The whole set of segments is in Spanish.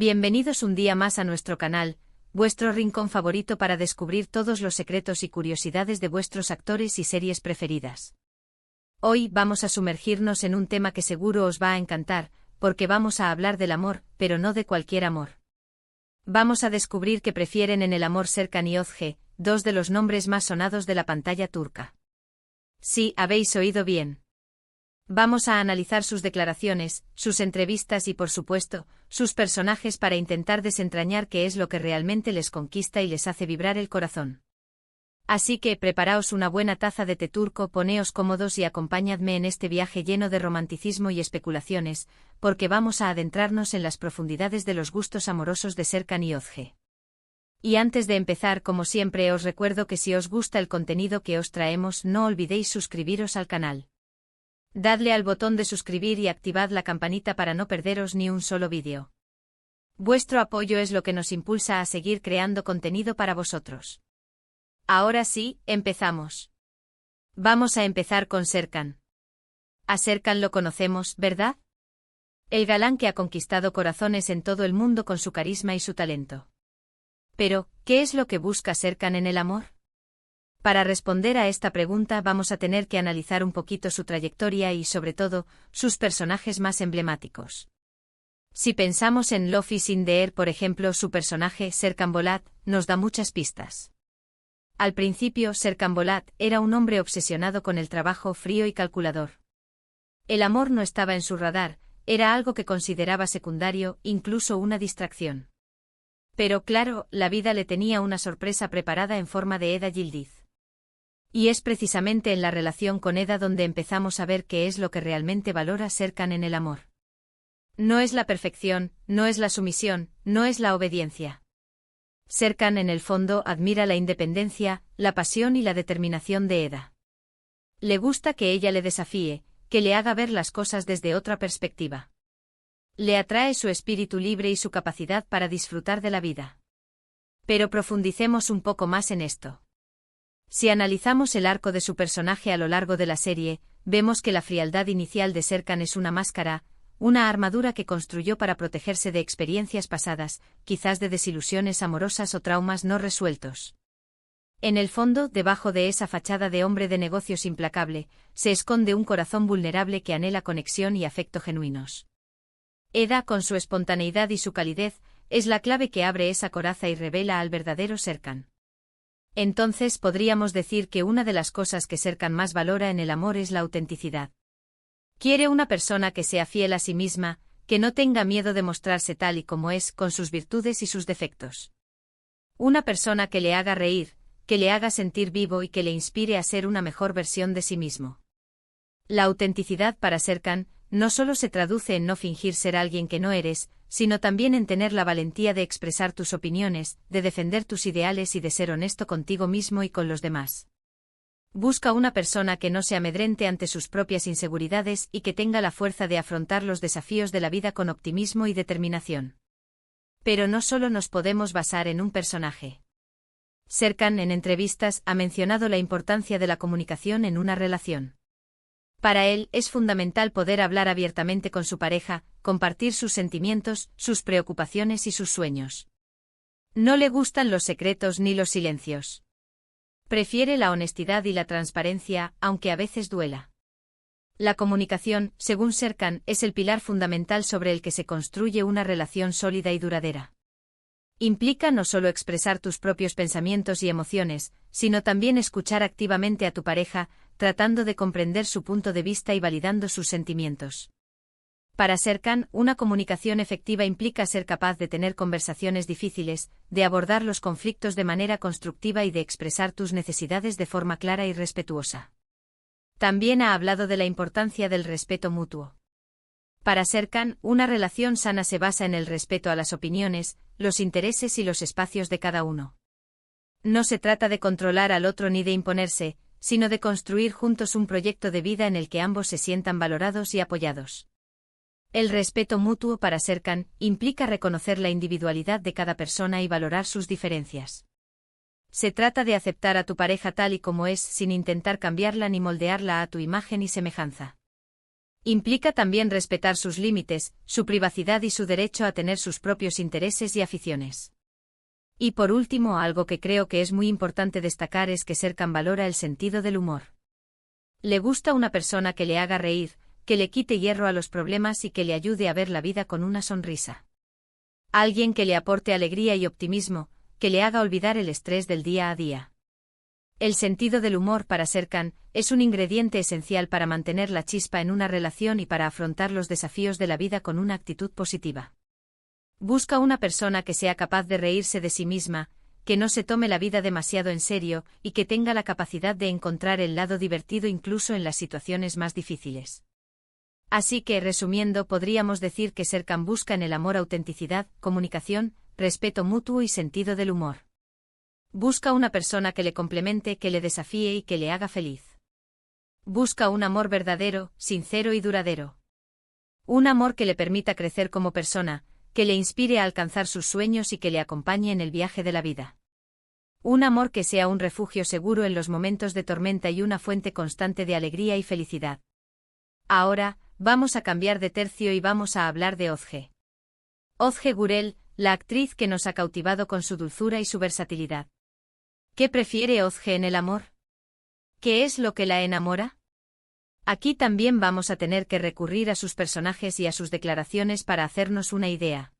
Bienvenidos un día más a nuestro canal, vuestro rincón favorito para descubrir todos los secretos y curiosidades de vuestros actores y series preferidas. Hoy vamos a sumergirnos en un tema que seguro os va a encantar, porque vamos a hablar del amor, pero no de cualquier amor. Vamos a descubrir que prefieren en el amor Serkan y Özge, dos de los nombres más sonados de la pantalla turca. Sí, habéis oído bien. Vamos a analizar sus declaraciones, sus entrevistas y, por supuesto, sus personajes para intentar desentrañar qué es lo que realmente les conquista y les hace vibrar el corazón. Así que preparaos una buena taza de té turco, poneos cómodos y acompañadme en este viaje lleno de romanticismo y especulaciones, porque vamos a adentrarnos en las profundidades de los gustos amorosos de Serkan y Özge. Y antes de empezar, como siempre, os recuerdo que si os gusta el contenido que os traemos, no olvidéis suscribiros al canal. Dadle al botón de suscribir y activad la campanita para no perderos ni un solo vídeo. Vuestro apoyo es lo que nos impulsa a seguir creando contenido para vosotros. Ahora sí, empezamos. Vamos a empezar con Serkan. A Serkan lo conocemos, ¿verdad? El galán que ha conquistado corazones en todo el mundo con su carisma y su talento. Pero, ¿qué es lo que busca Serkan en el amor? Para responder a esta pregunta vamos a tener que analizar un poquito su trayectoria y, sobre todo, sus personajes más emblemáticos. Si pensamos en Love is in the Air, por ejemplo, su personaje, Serkan Bolat, nos da muchas pistas. Al principio, Serkan Bolat era un hombre obsesionado con el trabajo, frío y calculador. El amor no estaba en su radar, era algo que consideraba secundario, incluso una distracción. Pero claro, la vida le tenía una sorpresa preparada en forma de Eda Yildiz. Y es precisamente en la relación con Eda donde empezamos a ver qué es lo que realmente valora Serkan en el amor. No es la perfección, no es la sumisión, no es la obediencia. Serkan en el fondo admira la independencia, la pasión y la determinación de Eda. Le gusta que ella le desafíe, que le haga ver las cosas desde otra perspectiva. Le atrae su espíritu libre y su capacidad para disfrutar de la vida. Pero profundicemos un poco más en esto. Si analizamos el arco de su personaje a lo largo de la serie, vemos que la frialdad inicial de Serkan es una máscara, una armadura que construyó para protegerse de experiencias pasadas, quizás de desilusiones amorosas o traumas no resueltos. En el fondo, debajo de esa fachada de hombre de negocios implacable, se esconde un corazón vulnerable que anhela conexión y afecto genuinos. Eda, con su espontaneidad y su calidez, es la clave que abre esa coraza y revela al verdadero Serkan. Entonces podríamos decir que una de las cosas que Serkan más valora en el amor es la autenticidad. Quiere una persona que sea fiel a sí misma, que no tenga miedo de mostrarse tal y como es, con sus virtudes y sus defectos. Una persona que le haga reír, que le haga sentir vivo y que le inspire a ser una mejor versión de sí mismo. La autenticidad para Serkan no solo se traduce en no fingir ser alguien que no eres, sino también en tener la valentía de expresar tus opiniones, de defender tus ideales y de ser honesto contigo mismo y con los demás. Busca una persona que no se amedrente ante sus propias inseguridades y que tenga la fuerza de afrontar los desafíos de la vida con optimismo y determinación. Pero no solo nos podemos basar en un personaje. Serkan, en entrevistas, ha mencionado la importancia de la comunicación en una relación. Para él es fundamental poder hablar abiertamente con su pareja, compartir sus sentimientos, sus preocupaciones y sus sueños. No le gustan los secretos ni los silencios. Prefiere la honestidad y la transparencia, aunque a veces duela. La comunicación, según Serkan, es el pilar fundamental sobre el que se construye una relación sólida y duradera. Implica no solo expresar tus propios pensamientos y emociones, sino también escuchar activamente a tu pareja, tratando de comprender su punto de vista y validando sus sentimientos. Para Serkan, una comunicación efectiva implica ser capaz de tener conversaciones difíciles, de abordar los conflictos de manera constructiva y de expresar tus necesidades de forma clara y respetuosa. También ha hablado de la importancia del respeto mutuo. Para Serkan, una relación sana se basa en el respeto a las opiniones, los intereses y los espacios de cada uno. No se trata de controlar al otro ni de imponerse, sino de construir juntos un proyecto de vida en el que ambos se sientan valorados y apoyados. El respeto mutuo para Serkan implica reconocer la individualidad de cada persona y valorar sus diferencias. Se trata de aceptar a tu pareja tal y como es sin intentar cambiarla ni moldearla a tu imagen y semejanza. Implica también respetar sus límites, su privacidad y su derecho a tener sus propios intereses y aficiones. Y por último, algo que creo que es muy importante destacar es que Serkan valora el sentido del humor. Le gusta una persona que le haga reír, que le quite hierro a los problemas y que le ayude a ver la vida con una sonrisa. Alguien que le aporte alegría y optimismo, que le haga olvidar el estrés del día a día. El sentido del humor para Serkan es un ingrediente esencial para mantener la chispa en una relación y para afrontar los desafíos de la vida con una actitud positiva. Busca una persona que sea capaz de reírse de sí misma, que no se tome la vida demasiado en serio y que tenga la capacidad de encontrar el lado divertido incluso en las situaciones más difíciles. Así que, resumiendo, podríamos decir que Serkan busca en el amor autenticidad, comunicación, respeto mutuo y sentido del humor. Busca una persona que le complemente, que le desafíe y que le haga feliz. Busca un amor verdadero, sincero y duradero. Un amor que le permita crecer como persona, que le inspire a alcanzar sus sueños y que le acompañe en el viaje de la vida. Un amor que sea un refugio seguro en los momentos de tormenta y una fuente constante de alegría y felicidad. Ahora, vamos a cambiar de tercio y vamos a hablar de Ozge. Ozge Gürel, la actriz que nos ha cautivado con su dulzura y su versatilidad. ¿Qué prefiere Ozge en el amor? ¿Qué es lo que la enamora? Aquí también vamos a tener que recurrir a sus personajes y a sus declaraciones para hacernos una idea.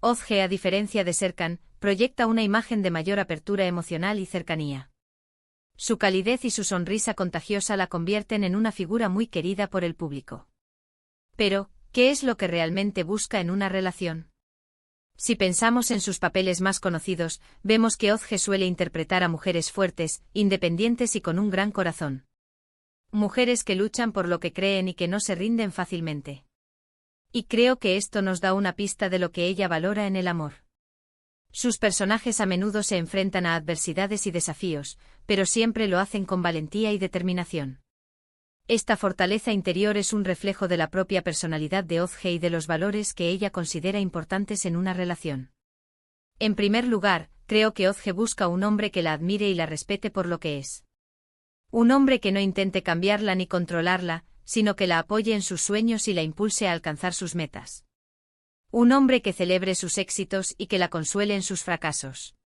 Ozge, a diferencia de Serkan, proyecta una imagen de mayor apertura emocional y cercanía. Su calidez y su sonrisa contagiosa la convierten en una figura muy querida por el público. Pero, ¿qué es lo que realmente busca en una relación? Si pensamos en sus papeles más conocidos, vemos que Ozge suele interpretar a mujeres fuertes, independientes y con un gran corazón. Mujeres que luchan por lo que creen y que no se rinden fácilmente. Y creo que esto nos da una pista de lo que ella valora en el amor. Sus personajes a menudo se enfrentan a adversidades y desafíos, pero siempre lo hacen con valentía y determinación. Esta fortaleza interior es un reflejo de la propia personalidad de Ozge y de los valores que ella considera importantes en una relación. En primer lugar, creo que Ozge busca un hombre que la admire y la respete por lo que es. Un hombre que no intente cambiarla ni controlarla, sino que la apoye en sus sueños y la impulse a alcanzar sus metas. Un hombre que celebre sus éxitos y que la consuele en sus fracasos.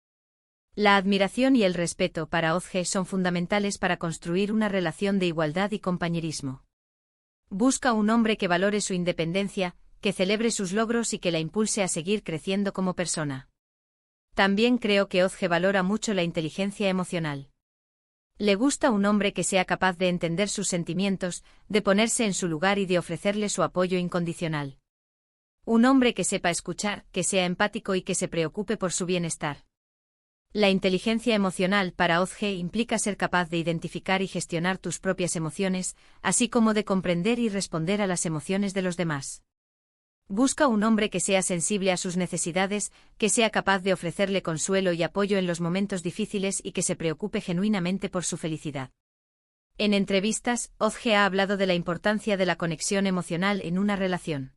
La admiración y el respeto para Ozge son fundamentales para construir una relación de igualdad y compañerismo. Busca un hombre que valore su independencia, que celebre sus logros y que la impulse a seguir creciendo como persona. También creo que Ozge valora mucho la inteligencia emocional. Le gusta un hombre que sea capaz de entender sus sentimientos, de ponerse en su lugar y de ofrecerle su apoyo incondicional. Un hombre que sepa escuchar, que sea empático y que se preocupe por su bienestar. La inteligencia emocional para Ozge implica ser capaz de identificar y gestionar tus propias emociones, así como de comprender y responder a las emociones de los demás. Busca un hombre que sea sensible a sus necesidades, que sea capaz de ofrecerle consuelo y apoyo en los momentos difíciles y que se preocupe genuinamente por su felicidad. En entrevistas, Ozge ha hablado de la importancia de la conexión emocional en una relación.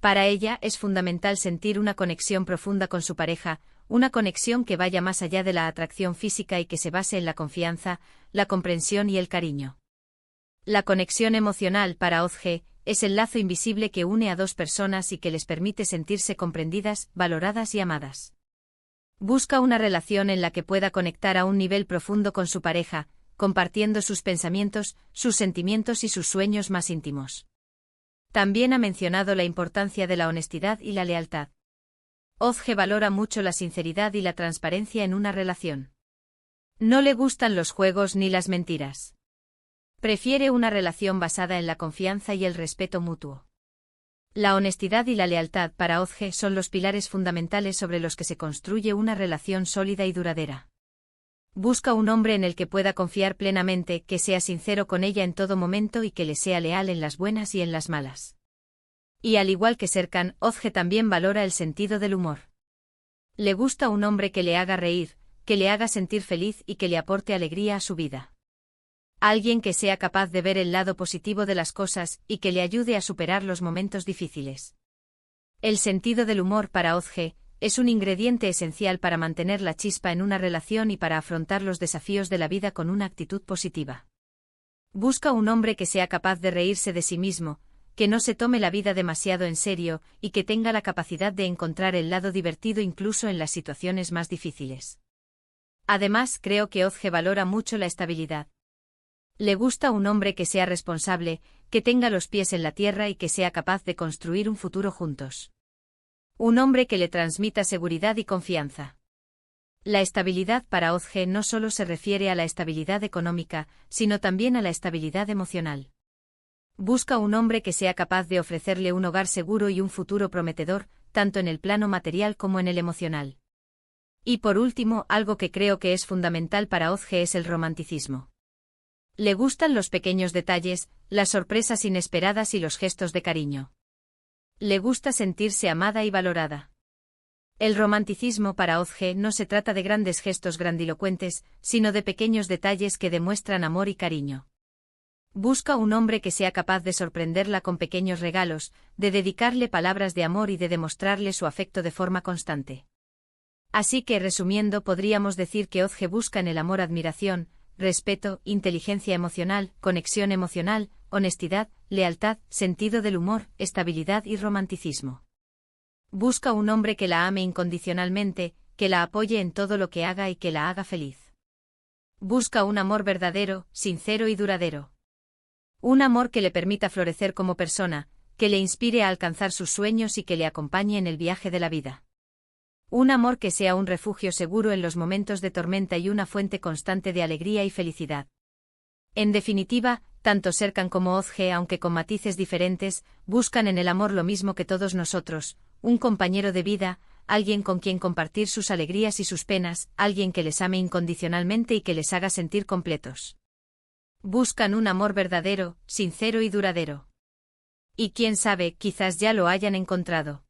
Para ella es fundamental sentir una conexión profunda con su pareja, una conexión que vaya más allá de la atracción física y que se base en la confianza, la comprensión y el cariño. La conexión emocional para Ozge es el lazo invisible que une a dos personas y que les permite sentirse comprendidas, valoradas y amadas. Busca una relación en la que pueda conectar a un nivel profundo con su pareja, compartiendo sus pensamientos, sus sentimientos y sus sueños más íntimos. También ha mencionado la importancia de la honestidad y la lealtad. Ozge valora mucho la sinceridad y la transparencia en una relación. No le gustan los juegos ni las mentiras. Prefiere una relación basada en la confianza y el respeto mutuo. La honestidad y la lealtad para Ozge son los pilares fundamentales sobre los que se construye una relación sólida y duradera. Busca un hombre en el que pueda confiar plenamente, que sea sincero con ella en todo momento y que le sea leal en las buenas y en las malas. Y al igual que Serkan, Ozge también valora el sentido del humor. Le gusta un hombre que le haga reír, que le haga sentir feliz y que le aporte alegría a su vida. Alguien que sea capaz de ver el lado positivo de las cosas y que le ayude a superar los momentos difíciles. El sentido del humor para Ozge es un ingrediente esencial para mantener la chispa en una relación y para afrontar los desafíos de la vida con una actitud positiva. Busca un hombre que sea capaz de reírse de sí mismo, que no se tome la vida demasiado en serio y que tenga la capacidad de encontrar el lado divertido incluso en las situaciones más difíciles. Además, creo que Ozge valora mucho la estabilidad. Le gusta un hombre que sea responsable, que tenga los pies en la tierra y que sea capaz de construir un futuro juntos. Un hombre que le transmita seguridad y confianza. La estabilidad para Ozge no solo se refiere a la estabilidad económica, sino también a la estabilidad emocional. Busca un hombre que sea capaz de ofrecerle un hogar seguro y un futuro prometedor, tanto en el plano material como en el emocional. Y por último, algo que creo que es fundamental para Ozge es el romanticismo. Le gustan los pequeños detalles, las sorpresas inesperadas y los gestos de cariño. Le gusta sentirse amada y valorada. El romanticismo para Ozge no se trata de grandes gestos grandilocuentes, sino de pequeños detalles que demuestran amor y cariño. Busca un hombre que sea capaz de sorprenderla con pequeños regalos, de dedicarle palabras de amor y de demostrarle su afecto de forma constante. Así que, resumiendo, podríamos decir que Ozge busca en el amor admiración, respeto, inteligencia emocional, conexión emocional, honestidad, lealtad, sentido del humor, estabilidad y romanticismo. Busca un hombre que la ame incondicionalmente, que la apoye en todo lo que haga y que la haga feliz. Busca un amor verdadero, sincero y duradero. Un amor que le permita florecer como persona, que le inspire a alcanzar sus sueños y que le acompañe en el viaje de la vida. Un amor que sea un refugio seguro en los momentos de tormenta y una fuente constante de alegría y felicidad. En definitiva, tanto Serkan como Ozge, aunque con matices diferentes, buscan en el amor lo mismo que todos nosotros, un compañero de vida, alguien con quien compartir sus alegrías y sus penas, alguien que les ame incondicionalmente y que les haga sentir completos. Buscan un amor verdadero, sincero y duradero. Y quién sabe, quizás ya lo hayan encontrado.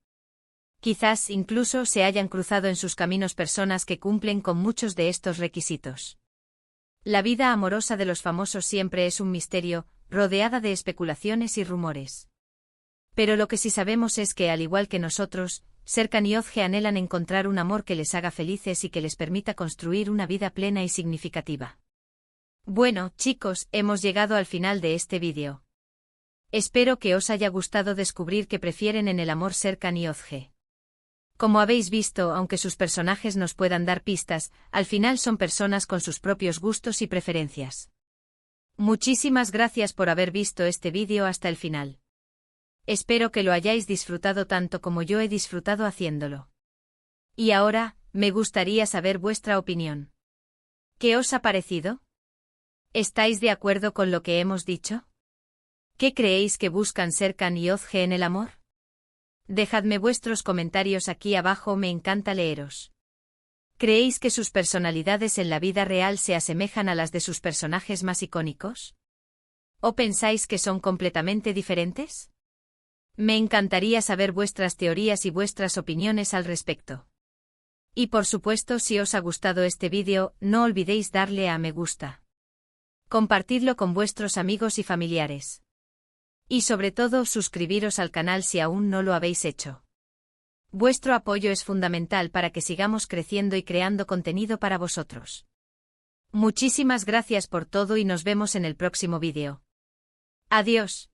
Quizás incluso se hayan cruzado en sus caminos personas que cumplen con muchos de estos requisitos. La vida amorosa de los famosos siempre es un misterio, rodeada de especulaciones y rumores. Pero lo que sí sabemos es que, al igual que nosotros, Serkan y Ozge anhelan encontrar un amor que les haga felices y que les permita construir una vida plena y significativa. Bueno, chicos, hemos llegado al final de este vídeo. Espero que os haya gustado descubrir que prefieren en el amor Serkan y Ozge. Como habéis visto, aunque sus personajes nos puedan dar pistas, al final son personas con sus propios gustos y preferencias. Muchísimas gracias por haber visto este vídeo hasta el final. Espero que lo hayáis disfrutado tanto como yo he disfrutado haciéndolo. Y ahora, me gustaría saber vuestra opinión. ¿Qué os ha parecido? ¿Estáis de acuerdo con lo que hemos dicho? ¿Qué creéis que buscan Serkan y Ozge en el amor? Dejadme vuestros comentarios aquí abajo, me encanta leeros. ¿Creéis que sus personalidades en la vida real se asemejan a las de sus personajes más icónicos? ¿O pensáis que son completamente diferentes? Me encantaría saber vuestras teorías y vuestras opiniones al respecto. Y por supuesto, si os ha gustado este vídeo, no olvidéis darle a me gusta. Compartidlo con vuestros amigos y familiares. Y sobre todo, suscribiros al canal si aún no lo habéis hecho. Vuestro apoyo es fundamental para que sigamos creciendo y creando contenido para vosotros. Muchísimas gracias por todo y nos vemos en el próximo vídeo. Adiós.